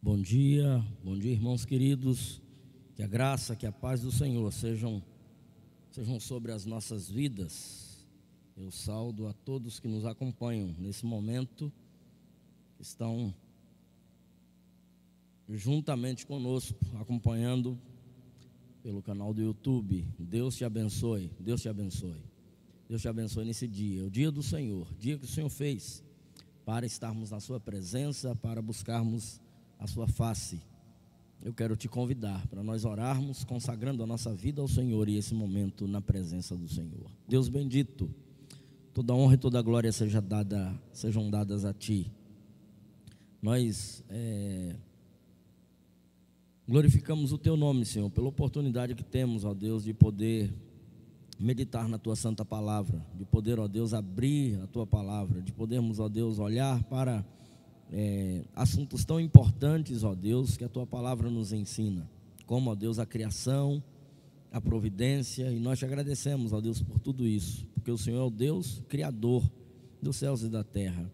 Bom dia, irmãos queridos. Que a graça, que a paz do Senhor sejam sobre as nossas vidas. Eu saudo a todos que nos acompanham nesse momento, que estão juntamente conosco, acompanhando pelo canal do YouTube. Deus te abençoe, Deus te abençoe. Deus te abençoe nesse dia, o dia do Senhor, dia que o Senhor fez para estarmos na sua presença, para buscarmos a sua face. Eu quero te convidar para nós orarmos, consagrando a nossa vida ao Senhor e esse momento na presença do Senhor. Deus bendito, toda honra e toda glória sejam dadas a Ti. Nós glorificamos o Teu nome, Senhor, pela oportunidade que temos, ó Deus, de poder meditar na Tua santa palavra, de poder, ó Deus, abrir a Tua palavra, de podermos, ó Deus, olhar para assuntos tão importantes, ó Deus, que a Tua palavra nos ensina, como, ó Deus, a criação, a providência, e nós te agradecemos, ó Deus, por tudo isso, porque o Senhor é o Deus Criador dos céus e da terra,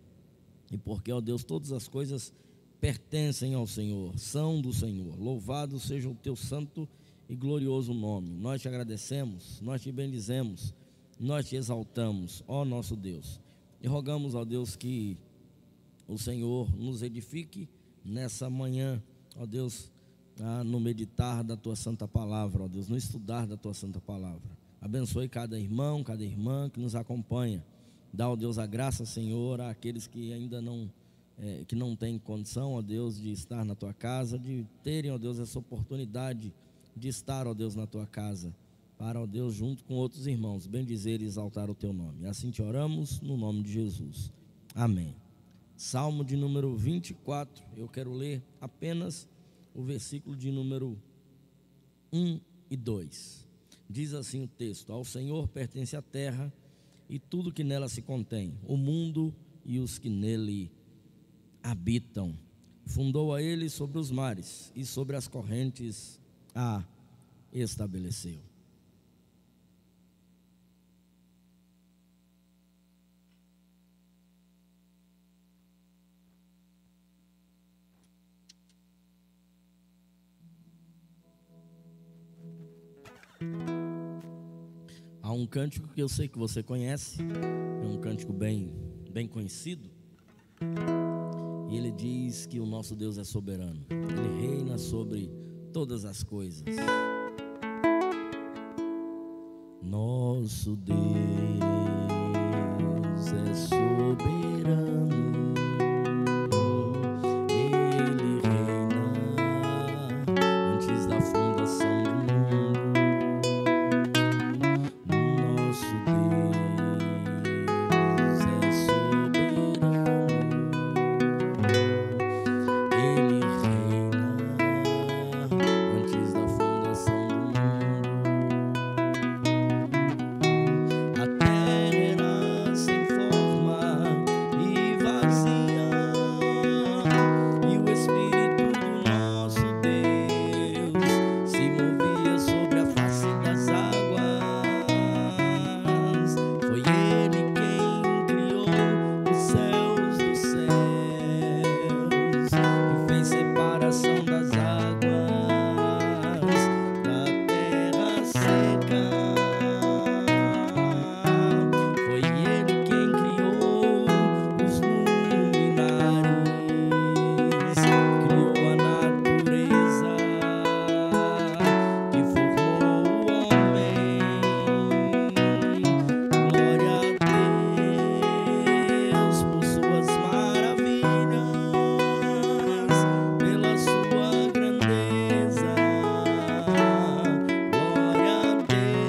e porque, ó Deus, todas as coisas pertencem ao Senhor, são do Senhor. Louvado seja o Teu santo e glorioso nome. Nós te agradecemos, nós te bendizemos, nós te exaltamos, ó nosso Deus, e rogamos, ó Deus, que o Senhor nos edifique nessa manhã, ó Deus, no meditar da Tua santa palavra, ó Deus, no estudar da Tua santa palavra. Abençoe cada irmão, cada irmã que nos acompanha. Dá, ó Deus, a graça, Senhor, àqueles que ainda que não têm condição, ó Deus, de estar na Tua casa, de terem, ó Deus, essa oportunidade de estar, ó Deus, na Tua casa, para, ó Deus, junto com outros irmãos, bendizer e exaltar o Teu nome. Assim te oramos, no nome de Jesus. Amém. Salmo de número 24, eu quero ler apenas o versículo de número 1 e 2. Diz assim o texto: Ao Senhor pertence a terra e tudo que nela se contém, o mundo e os que nele habitam. Fundou a ele sobre os mares e sobre as correntes a estabeleceu. Há um cântico que eu sei que você conhece, é um cântico bem conhecido, e ele diz que o nosso Deus é soberano, Ele reina sobre todas as coisas. Nosso Deus é soberano, Ele reina antes da fundação do mundo. Nosso Deus é soberano, Ele reina antes da fundação do mundo. A terra era sem forma e vazia, e o Espírito do nosso Deus se movia sobre a face das águas. Foi Ele quem criou os céus dos céus e fez separação das águas da terra seca. Foi Ele quem criou os luminares, criou a natureza que formou o homem. Glória a Deus por suas maravilhas, pela sua grandeza. Glória a Deus,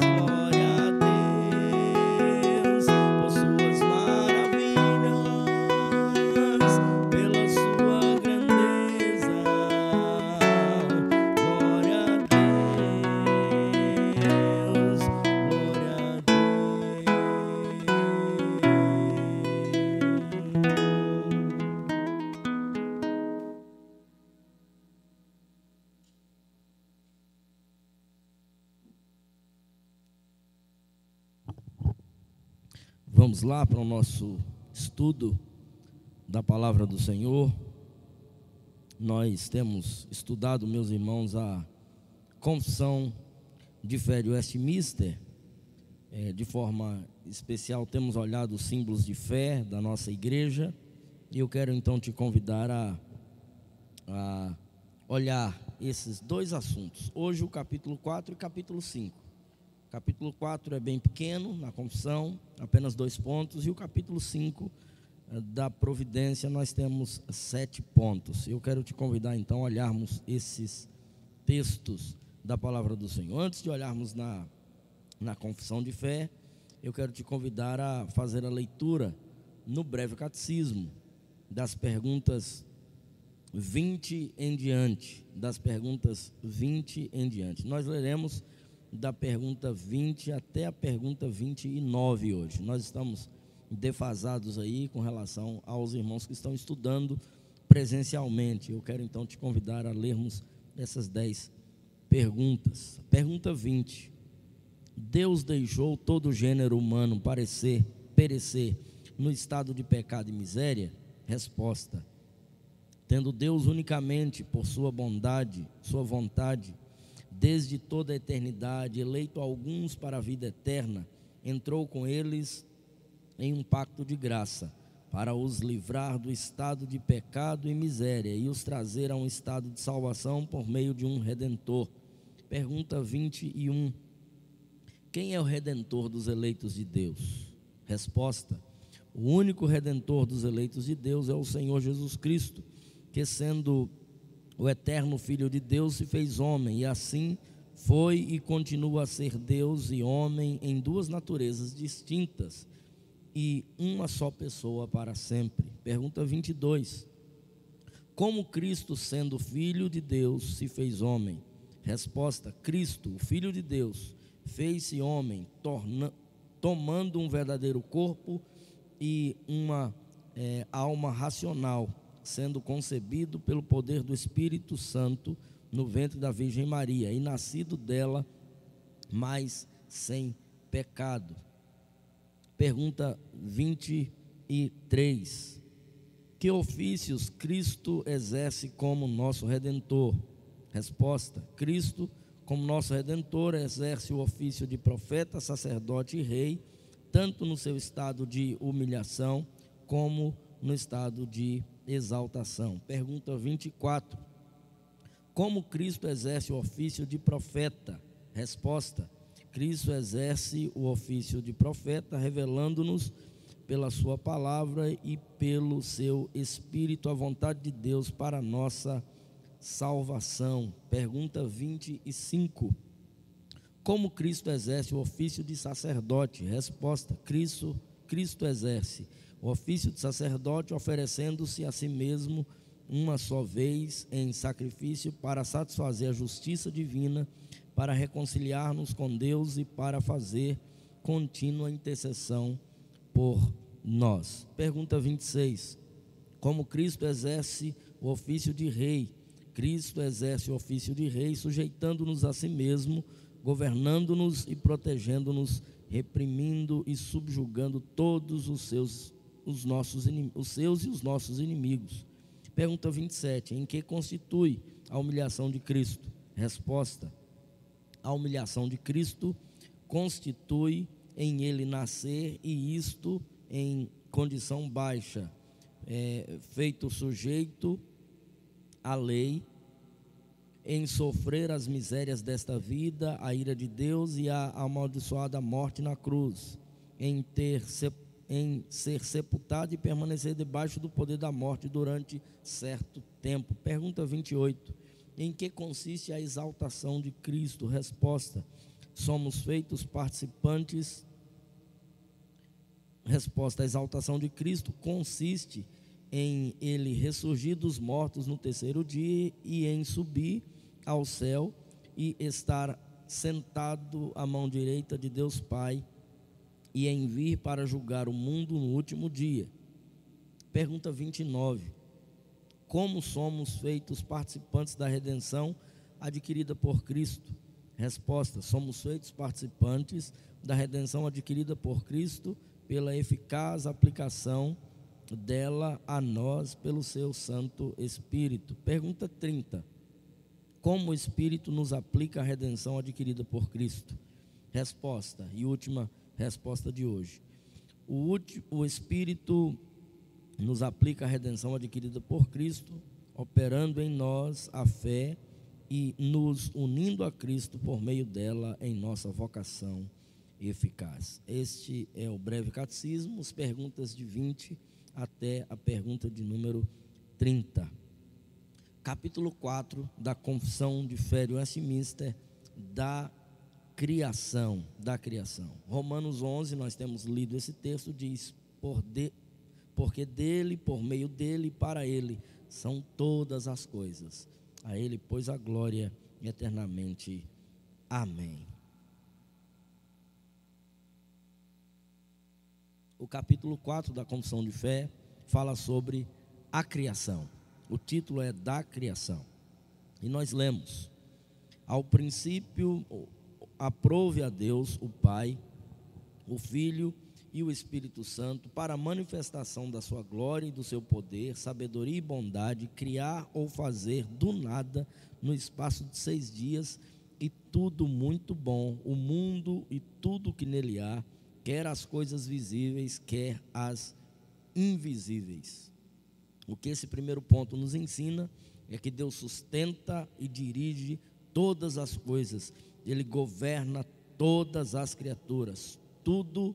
glória a Deus por suas maravilhas, pela sua grandeza. Glória a Deus, glória a Vamos lá para o nosso estudo da palavra do Senhor. Nós temos estudado, meus irmãos, a Confissão de Fé de Westminster. De forma especial, temos olhado os símbolos de fé da nossa igreja. E eu quero então te convidar a olhar esses dois assuntos. Hoje o capítulo 4 e capítulo 5. O capítulo 4 é bem pequeno na confissão, apenas 2 pontos. E o capítulo 5 da providência nós temos 7 pontos. Eu quero te convidar então a olharmos esses textos da palavra do Senhor. Antes de olharmos na confissão de fé, eu quero te convidar a fazer a leitura no breve catecismo das perguntas 20 em diante, Nós leremos da pergunta 20 até a pergunta 29 hoje. Nós estamos defasados aí com relação aos irmãos que estão estudando presencialmente. Eu quero então te convidar a lermos essas 10 perguntas. Pergunta 20. Deus deixou todo o gênero humano perecer no estado de pecado e miséria? Resposta: tendo Deus unicamente por sua bondade, sua vontade, desde toda a eternidade, eleito alguns para a vida eterna, entrou com eles em um pacto de graça, para os livrar do estado de pecado e miséria e os trazer a um estado de salvação por meio de um Redentor. Pergunta 21. Quem é o Redentor dos eleitos de Deus? Resposta: o único Redentor dos eleitos de Deus é o Senhor Jesus Cristo, que sendo o eterno Filho de Deus se fez homem, e assim foi e continua a ser Deus e homem em 2 naturezas distintas e uma só pessoa para sempre. Pergunta 22. Como Cristo, sendo Filho de Deus, se fez homem? Resposta: Cristo, o Filho de Deus, fez-se homem, tomando um verdadeiro corpo e uma alma racional, sendo concebido pelo poder do Espírito Santo no ventre da Virgem Maria e nascido dela, mas sem pecado. Pergunta 23. Que ofícios Cristo exerce como nosso Redentor? Resposta: Cristo, como nosso Redentor, exerce o ofício de profeta, sacerdote e rei, tanto no seu estado de humilhação como no estado de exaltação. Pergunta 24. Como Cristo exerce o ofício de profeta? Resposta: Cristo exerce o ofício de profeta, revelando-nos pela sua palavra e pelo seu Espírito a vontade de Deus para a nossa salvação. Pergunta 25. Como Cristo exerce o ofício de sacerdote? Resposta: Cristo exerce o ofício de sacerdote, oferecendo-se a si mesmo uma só vez em sacrifício para satisfazer a justiça divina, para reconciliar-nos com Deus e para fazer contínua intercessão por nós. Pergunta 26. Como Cristo exerce o ofício de rei? Cristo exerce o ofício de rei, sujeitando-nos a si mesmo, governando-nos e protegendo-nos, reprimindo e subjugando todos os seus e os nossos inimigos. Pergunta 27. Em que constitui a humilhação de Cristo? Resposta: a humilhação de Cristo constitui em ele nascer, e isto em condição baixa, feito sujeito à lei, em sofrer as misérias desta vida, a ira de Deus e a amaldiçoada morte na cruz, em ser sepultado e permanecer debaixo do poder da morte durante certo tempo. Pergunta 28. Em que consiste a exaltação de Cristo? Resposta: somos feitos participantes. Resposta: a exaltação de Cristo consiste em ele ressurgir dos mortos no 3º dia e em subir ao céu e estar sentado à mão direita de Deus Pai e em vir para julgar o mundo no último dia. Pergunta 29. Como somos feitos participantes da redenção adquirida por Cristo? Resposta: somos feitos participantes da redenção adquirida por Cristo pela eficaz aplicação dela a nós pelo seu Santo Espírito. Pergunta 30. Como o Espírito nos aplica a redenção adquirida por Cristo? Resposta, e última resposta de hoje. O Espírito nos aplica a redenção adquirida por Cristo, operando em nós a fé e nos unindo a Cristo por meio dela em nossa vocação eficaz. Este é o breve catecismo, as perguntas de 20 até a pergunta de número 30. Capítulo 4 da Confissão de Fé de Westminster, da criação. Romanos 11, nós temos lido esse texto, diz: porque dele, por meio dele e para ele são todas as coisas. A ele, pois, a glória eternamente. Amém. O capítulo 4 da Confissão de Fé fala sobre a criação. O título é Da Criação. E nós lemos: ao princípio aprove a Deus, o Pai, o Filho e o Espírito Santo, para a manifestação da sua glória e do seu poder, sabedoria e bondade, criar ou fazer do nada, no espaço de 6 dias, e tudo muito bom, o mundo e tudo que nele há, quer as coisas visíveis, quer as invisíveis. O que esse primeiro ponto nos ensina é que Deus sustenta e dirige todas as coisas, Ele governa todas as criaturas, tudo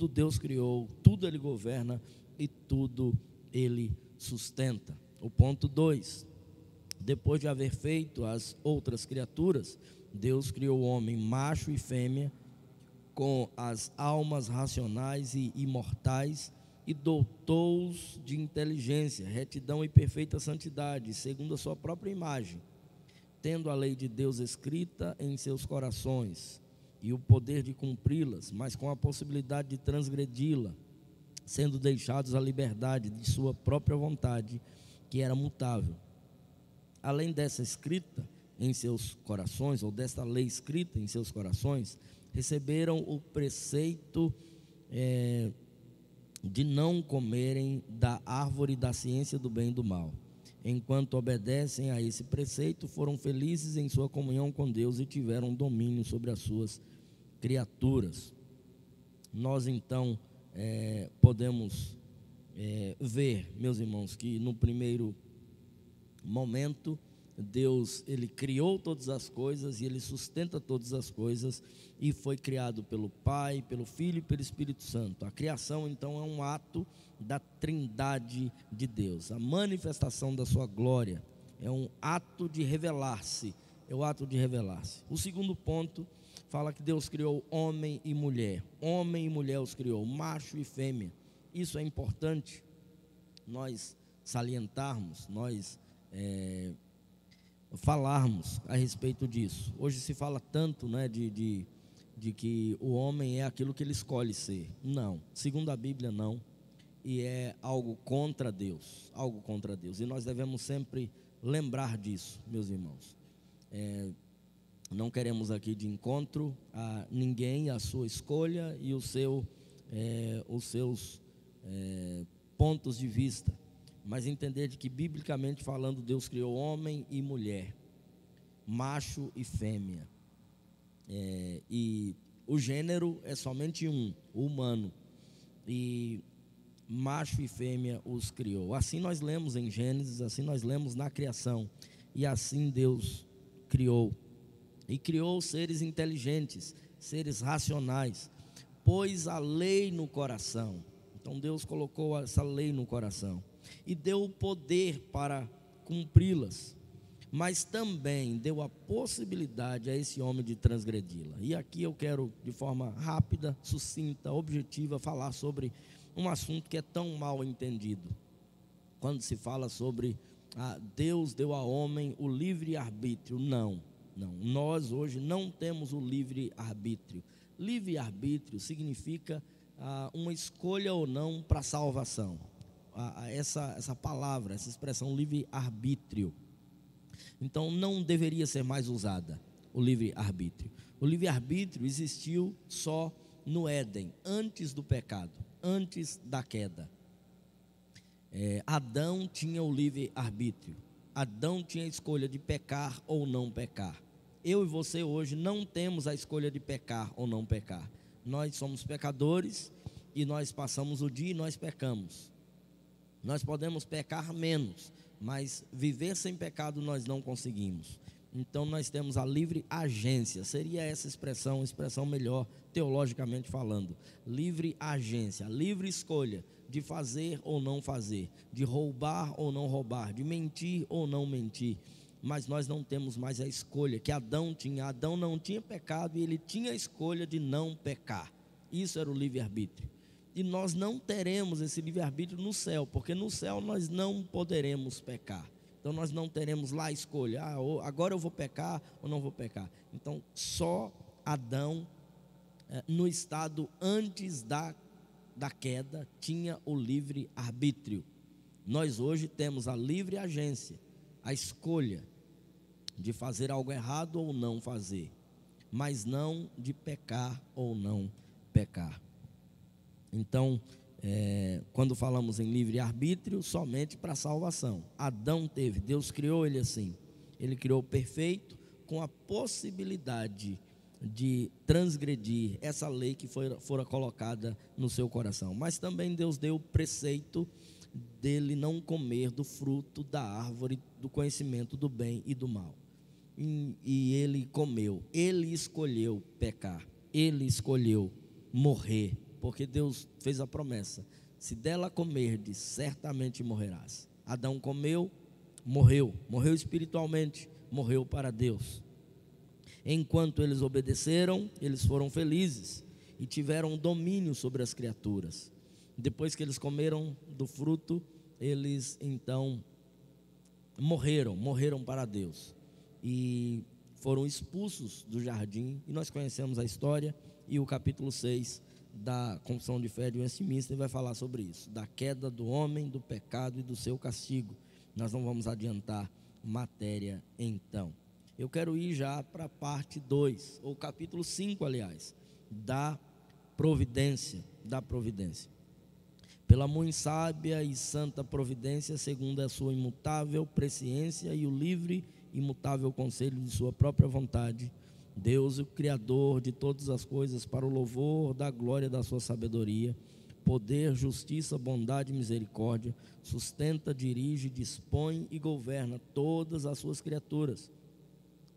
Deus criou, tudo Ele governa e tudo Ele sustenta. O ponto 2, depois de haver feito as outras criaturas, Deus criou o homem macho e fêmea, com as almas racionais e imortais, e dotou-os de inteligência, retidão e perfeita santidade, segundo a sua própria imagem, tendo a lei de Deus escrita em seus corações, e o poder de cumpri-las, mas com a possibilidade de transgredi-la, sendo deixados à liberdade de sua própria vontade, que era mutável. Além dessa escrita em seus corações, ou desta lei escrita em seus corações, receberam o preceito de não comerem da árvore da ciência do bem e do mal. Enquanto obedecem a esse preceito, foram felizes em sua comunhão com Deus e tiveram domínio sobre as suas criaturas. Nós então podemos ver, meus irmãos, que no primeiro momento Deus, Ele criou todas as coisas e Ele sustenta todas as coisas, e foi criado pelo Pai, pelo Filho e pelo Espírito Santo. A criação então é um ato da trindade de Deus, a manifestação da sua glória, é um ato de revelar-se, O segundo ponto fala que Deus criou homem e mulher os criou, macho e fêmea. Isso é importante nós salientarmos, nós falarmos a respeito disso. Hoje se fala tanto, de que o homem é aquilo que ele escolhe ser. Não, segundo a Bíblia não, e é algo contra Deus, e nós devemos sempre lembrar disso, meus irmãos. Não queremos aqui de encontro a ninguém, a sua escolha e os seus pontos de vista, mas entender de que, biblicamente falando, Deus criou homem e mulher, macho e fêmea, e o gênero é somente um, o humano, e macho e fêmea os criou. Assim nós lemos em Gênesis, assim nós lemos na criação, e assim Deus criou, e criou seres inteligentes, seres racionais, pôs a lei no coração. Então Deus colocou essa lei no coração e deu o poder para cumpri-las, mas também deu a possibilidade a esse homem de transgredi-la. E aqui eu quero, de forma rápida, sucinta, objetiva, falar sobre um assunto que é tão mal entendido. Quando se fala sobre Deus deu ao homem o livre-arbítrio. Não, nós hoje não temos o livre-arbítrio. Livre-arbítrio significa uma escolha ou não para a salvação. Essa palavra, essa expressão livre-arbítrio, então não deveria ser mais usada, o livre-arbítrio. O livre-arbítrio existiu só no Éden, antes do pecado, antes da queda. Adão tinha o livre-arbítrio. Adão tinha a escolha de pecar ou não pecar. Eu e você hoje não temos a escolha de pecar ou não pecar. Nós somos pecadores e nós passamos o dia e nós pecamos. Nós podemos pecar menos, mas viver sem pecado nós não conseguimos. Então nós temos a livre agência, seria essa expressão melhor teologicamente falando. Livre agência, livre escolha de fazer ou não fazer, de roubar ou não roubar, de mentir ou não mentir. Mas nós não temos mais a escolha que Adão tinha. Adão não tinha pecado e ele tinha a escolha de não pecar. Isso era o livre-arbítrio. E nós não teremos esse livre-arbítrio no céu, porque no céu nós não poderemos pecar. Então nós não teremos lá a escolha, agora eu vou pecar ou não vou pecar. Então só Adão, no estado antes da queda, tinha o livre-arbítrio. Nós hoje temos a livre agência, a escolha de fazer algo errado ou não fazer, mas não de pecar ou não pecar. Então, quando falamos em livre-arbítrio, somente para a salvação. Adão teve, Deus criou ele assim. Ele criou perfeito, com a possibilidade de transgredir essa lei que fora colocada no seu coração. Mas também Deus deu o preceito dele não comer do fruto da árvore do conhecimento do bem e do mal. E ele comeu, ele escolheu pecar, ele escolheu morrer, porque Deus fez a promessa: se dela comerdes, certamente morrerás. Adão comeu, morreu espiritualmente, morreu para Deus. Enquanto eles obedeceram, eles foram felizes e tiveram domínio sobre as criaturas. Depois que eles comeram do fruto, eles então morreram para Deus e foram expulsos do jardim. E nós conhecemos a história, e o capítulo 6 da Confissão de Fé de Westminster vai falar sobre isso, da queda do homem, do pecado e do seu castigo. Nós não vamos adiantar matéria então. Eu quero ir já para a parte 2, ou capítulo 5, aliás, da providência. Pela muito sábia e santa providência, segundo a sua imutável presciência e o livre e imutável conselho de sua própria vontade, Deus, o Criador de todas as coisas, para o louvor da glória da sua sabedoria, poder, justiça, bondade e misericórdia, sustenta, dirige, dispõe e governa todas as suas criaturas,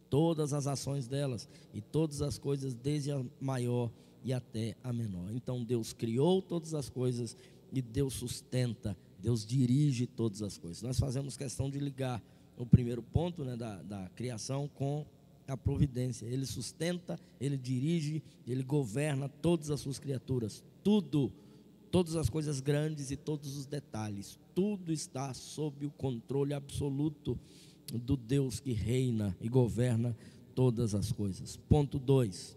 todas as ações delas e todas as coisas, desde a maior e até a menor. Então Deus criou todas as coisas e Deus sustenta, Deus dirige todas as coisas. Nós fazemos questão de ligar o primeiro ponto, né, da criação com a providência. Ele sustenta, ele dirige, ele governa todas as suas criaturas, todas as coisas grandes e todos os detalhes, tudo está sob o controle absoluto do Deus que reina e governa todas as coisas. Ponto 2.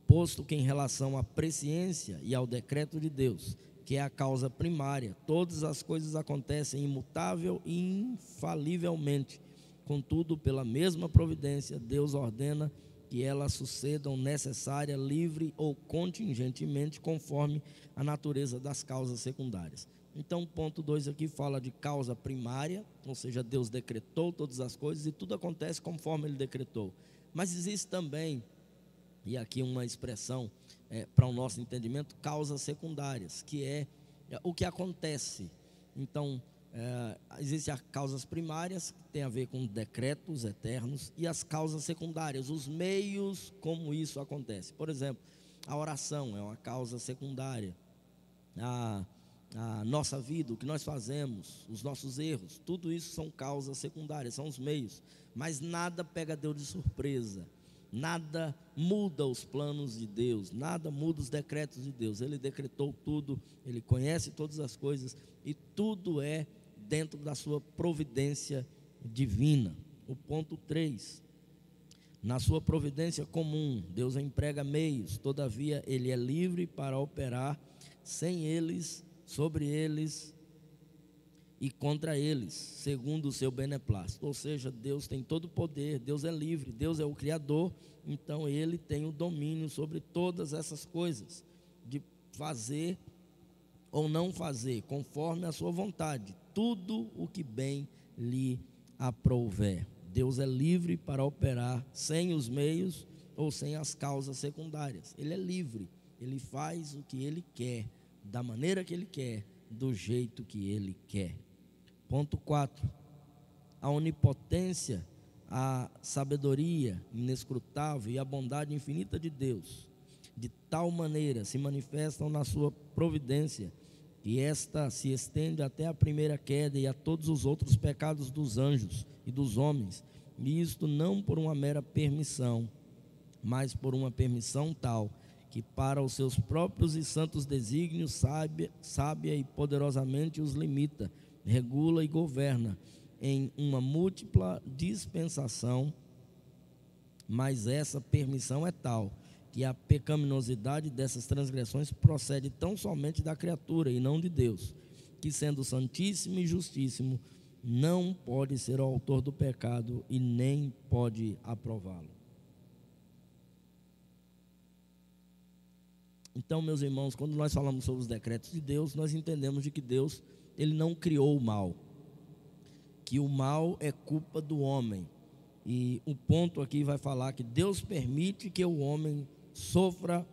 Posto que em relação à presciência e ao decreto de Deus, que é a causa primária, todas as coisas acontecem imutável e infalivelmente. Contudo, pela mesma providência, Deus ordena que elas sucedam necessária, livre ou contingentemente, conforme a natureza das causas secundárias. Então, o ponto 2 aqui fala de causa primária, ou seja, Deus decretou todas as coisas e tudo acontece conforme Ele decretou. Mas existe também, e aqui uma expressão para o nosso entendimento, causas secundárias, que é o que acontece. Então, existem as causas primárias, que tem a ver com decretos eternos, e as causas secundárias, os meios como isso acontece. Por exemplo, a oração é uma causa secundária. A nossa vida, o que nós fazemos, os nossos erros, tudo isso são causas secundárias, são os meios. Mas nada pega Deus de surpresa, nada muda os planos de Deus, nada muda os decretos de Deus. Ele decretou tudo, Ele conhece todas as coisas e tudo é dentro da sua providência divina. O ponto 3, na sua providência comum, Deus emprega meios, todavia Ele é livre para operar sem eles, sobre eles e contra eles, segundo o seu beneplácito. Ou seja, Deus tem todo o poder, Deus é livre, Deus é o Criador, então Ele tem o domínio sobre todas essas coisas, de fazer ou não fazer, conforme a sua vontade, tudo o que bem lhe aprouver. Deus é livre para operar sem os meios ou sem as causas secundárias. Ele é livre, ele faz o que ele quer, da maneira que ele quer, do jeito que ele quer. Ponto 4. A onipotência, a sabedoria inescrutável e a bondade infinita de Deus, de tal maneira se manifestam na sua providência, que esta se estende até a primeira queda e a todos os outros pecados dos anjos e dos homens, e isto não por uma mera permissão, mas por uma permissão tal, que para os seus próprios e santos desígnios sábia e poderosamente os limita, regula e governa em uma múltipla dispensação, mas essa permissão é tal, que a pecaminosidade dessas transgressões procede tão somente da criatura e não de Deus, que sendo santíssimo e justíssimo, não pode ser o autor do pecado e nem pode aprová-lo. Então, meus irmãos, quando nós falamos sobre os decretos de Deus, nós entendemos de que Deus, ele não criou o mal, que o mal é culpa do homem. E o ponto aqui vai falar que Deus permite que o homem sofra.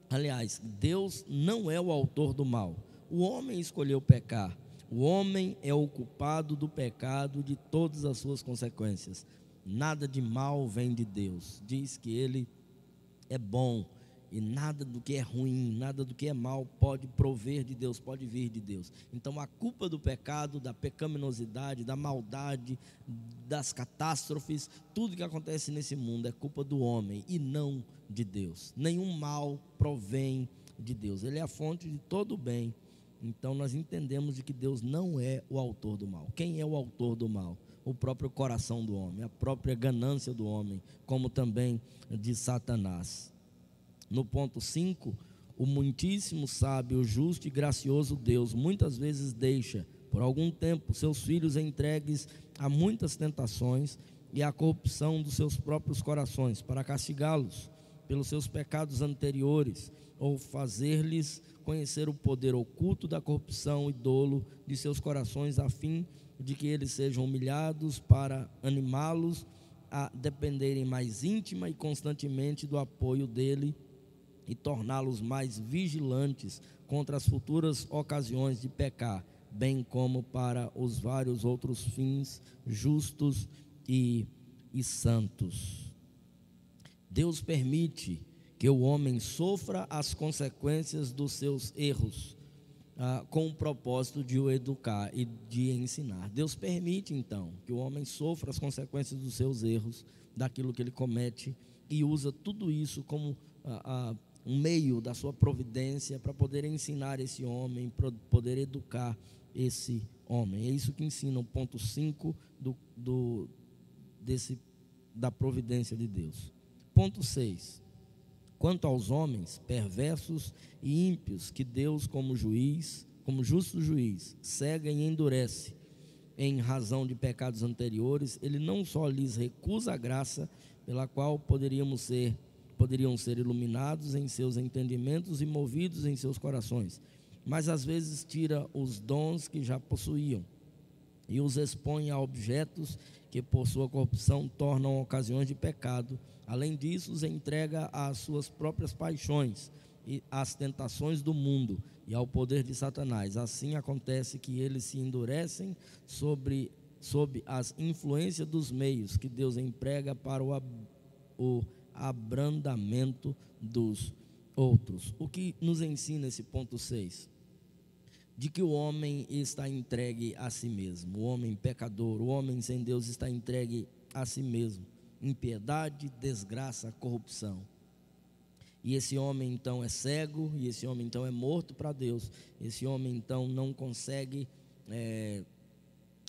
Aliás, Deus não é o autor do mal. O homem escolheu pecar. O homem é o culpado do pecado, de todas as suas consequências. Nada de mal vem de Deus. Diz que ele é bom. E nada do que é ruim, nada do que é mal pode prover de Deus, pode vir de Deus. Então a culpa do pecado, da pecaminosidade, da maldade, das catástrofes, tudo que acontece nesse mundo é culpa do homem e não de Deus. Nenhum mal provém de Deus, ele é a fonte de todo o bem. Então nós entendemos de que Deus não é o autor do mal. Quem é o autor do mal? O próprio coração do homem, a própria ganância do homem, como também de Satanás. No ponto 5, o muitíssimo sábio, justo e gracioso Deus muitas vezes deixa, por algum tempo, seus filhos entregues a muitas tentações e à corrupção dos seus próprios corações, para castigá-los pelos seus pecados anteriores, ou fazer-lhes conhecer o poder oculto da corrupção e dolo de seus corações, a fim de que eles sejam humilhados, para animá-los a dependerem mais íntima e constantemente do apoio dele, e torná-los mais vigilantes contra as futuras ocasiões de pecar, bem como para os vários outros fins justos e santos. Deus permite que o homem sofra as consequências dos seus erros, com o propósito de o educar e de ensinar. Deus permite então que o homem sofra as consequências dos seus erros, daquilo que ele comete, e usa tudo isso como um meio da sua providência para poder ensinar esse homem, para poder educar esse homem. É isso que ensina o ponto 5 da providência de Deus. Ponto 6. Quanto aos homens perversos e ímpios, que Deus, como juiz, como justo juiz, cega e endurece em razão de pecados anteriores, ele não só lhes recusa a graça pela qual poderiam ser iluminados em seus entendimentos e movidos em seus corações, mas às vezes tira os dons que já possuíam e os expõe a objetos que por sua corrupção tornam ocasiões de pecado. Além disso, os entrega às suas próprias paixões e às tentações do mundo e ao poder de Satanás. Assim acontece que eles se endurecem sob as influências dos meios que Deus emprega para o abrandamento dos outros. O que nos ensina esse ponto 6? De que o homem está entregue a si mesmo, o homem pecador, o homem sem Deus está entregue a si mesmo, impiedade, desgraça, corrupção. E esse homem então é cego, e esse homem então é morto para Deus, esse homem então não consegue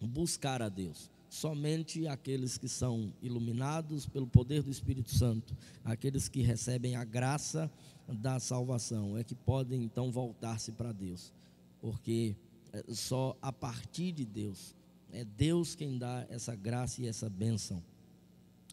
buscar a Deus. Somente aqueles que são iluminados pelo poder do Espírito Santo, aqueles que recebem a graça da salvação, é que podem então voltar-se para Deus, porque só a partir de Deus, é Deus quem dá essa graça e essa bênção.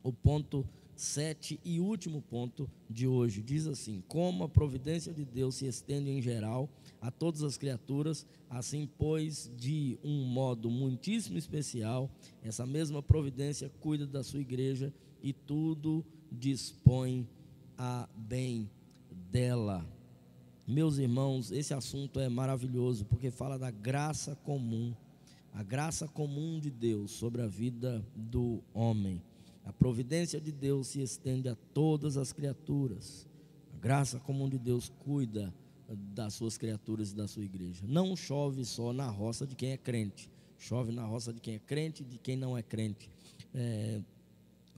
O ponto 7 e último ponto de hoje. Diz assim: como a providência de Deus se estende em geral a todas as criaturas, assim, pois, de um modo muitíssimo especial, essa mesma providência cuida da sua igreja e tudo dispõe a bem dela. Meus irmãos, esse assunto é maravilhoso, porque fala da graça comum, a graça comum de Deus sobre a vida do homem. A providência de Deus se estende a todas as criaturas. A graça comum de Deus cuida das suas criaturas e da sua igreja. Não chove só na roça de quem é crente, chove na roça de quem é crente e de quem não é crente.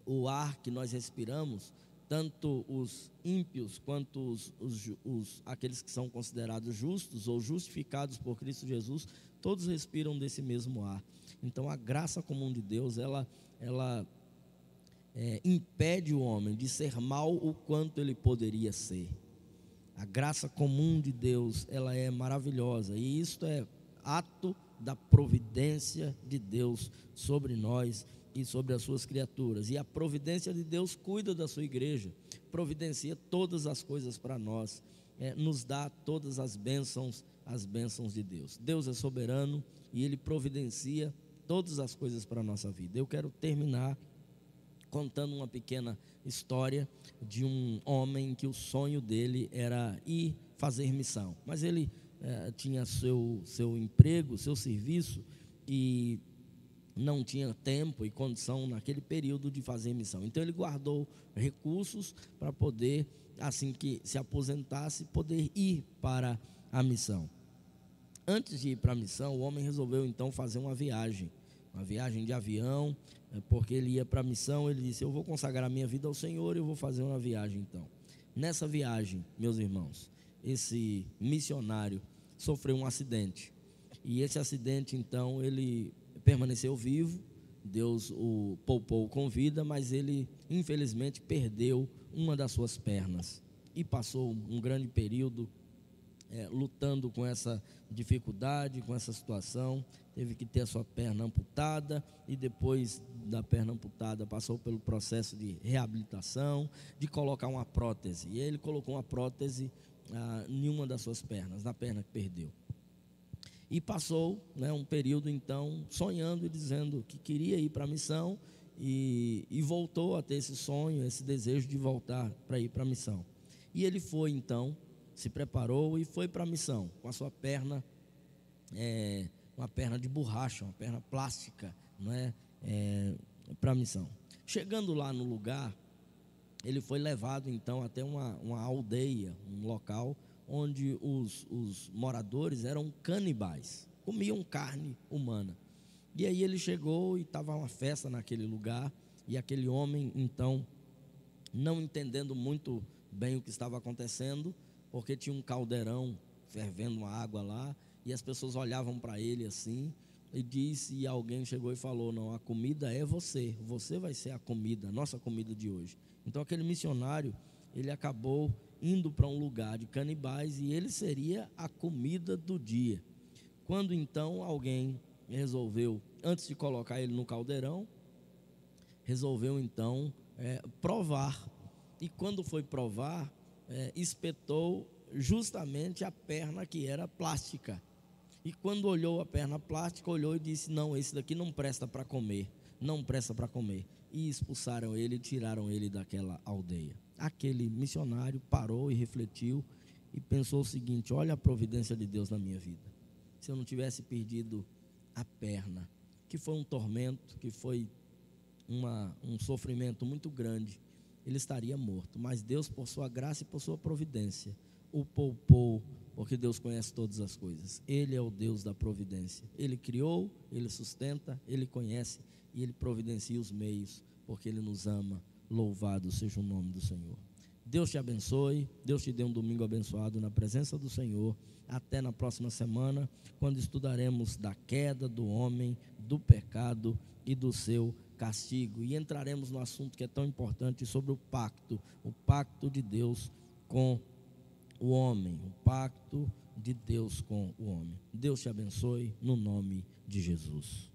O ar que nós respiramos, tanto os ímpios quanto aqueles que são considerados justos ou justificados por Cristo Jesus, todos respiram desse mesmo ar. Então a graça comum de Deus, ela impede o homem de ser mal o quanto ele poderia ser. A graça comum de Deus, ela é maravilhosa, e isto é ato da providência de Deus sobre nós e sobre as suas criaturas. E a providência de Deus cuida da sua igreja, providencia todas as coisas para nós, nos dá todas as bênçãos de Deus. Deus é soberano e Ele providencia todas as coisas para a nossa vida. Eu quero terminar contando uma pequena história de um homem que o sonho dele era ir fazer missão, mas ele tinha seu emprego, seu serviço, e não tinha tempo e condição naquele período de fazer missão. Então ele guardou recursos para poder, assim que se aposentasse, poder ir para a missão. Antes de ir para a missão, o homem resolveu então fazer uma viagem de avião, porque ele ia para a missão. Ele disse: eu vou consagrar a minha vida ao Senhor, eu vou fazer uma viagem então. Nessa viagem, meus irmãos, esse missionário sofreu um acidente, e esse acidente então ele permaneceu vivo. Deus o poupou com vida, mas ele infelizmente perdeu uma das suas pernas e passou um grande período lutando com essa dificuldade, com essa situação. Teve que ter a sua perna amputada, e depois da perna amputada passou pelo processo de reabilitação, de colocar uma prótese, e ele colocou uma prótese em uma das suas pernas, na perna que perdeu. E passou um período então sonhando e dizendo que queria ir para a missão, e voltou a ter esse sonho, esse desejo de voltar para ir para a missão. E ele foi então, se preparou e foi para a missão com a sua perna, uma perna de borracha, uma perna plástica, para a missão. Chegando lá no lugar, ele foi levado então até uma aldeia, um local onde os moradores eram canibais, comiam carne humana. E aí ele chegou e estava uma festa naquele lugar, e aquele homem então, não entendendo muito bem o que estava acontecendo, porque tinha um caldeirão fervendo uma água lá, e as pessoas olhavam para ele assim, e alguém chegou e falou: não, a comida é você vai ser a comida, a nossa comida de hoje. Então aquele missionário, ele acabou indo para um lugar de canibais, e ele seria a comida do dia. Quando então alguém resolveu, antes de colocar ele no caldeirão, resolveu então provar, e quando foi provar, espetou justamente a perna que era plástica. E quando olhou a perna plástica, olhou e disse: não, esse daqui não presta para comer, não presta para comer. E expulsaram ele, tiraram ele daquela aldeia. Aquele missionário parou e refletiu e pensou o seguinte: olha a providência de Deus na minha vida. Se eu não tivesse perdido a perna, que foi um tormento, que foi um sofrimento muito grande, ele estaria morto. Mas Deus, por sua graça e por sua providência, o poupou, porque Deus conhece todas as coisas. Ele é o Deus da providência. Ele criou, Ele sustenta, Ele conhece, e Ele providencia os meios, porque Ele nos ama. Louvado seja o nome do Senhor. Deus te abençoe, Deus te dê um domingo abençoado na presença do Senhor. Até na próxima semana, quando estudaremos da queda do homem, do pecado e do seu castigo, e entraremos no assunto que é tão importante, sobre o pacto de Deus com o homem, o pacto de Deus com o homem. Deus te abençoe no nome de Jesus.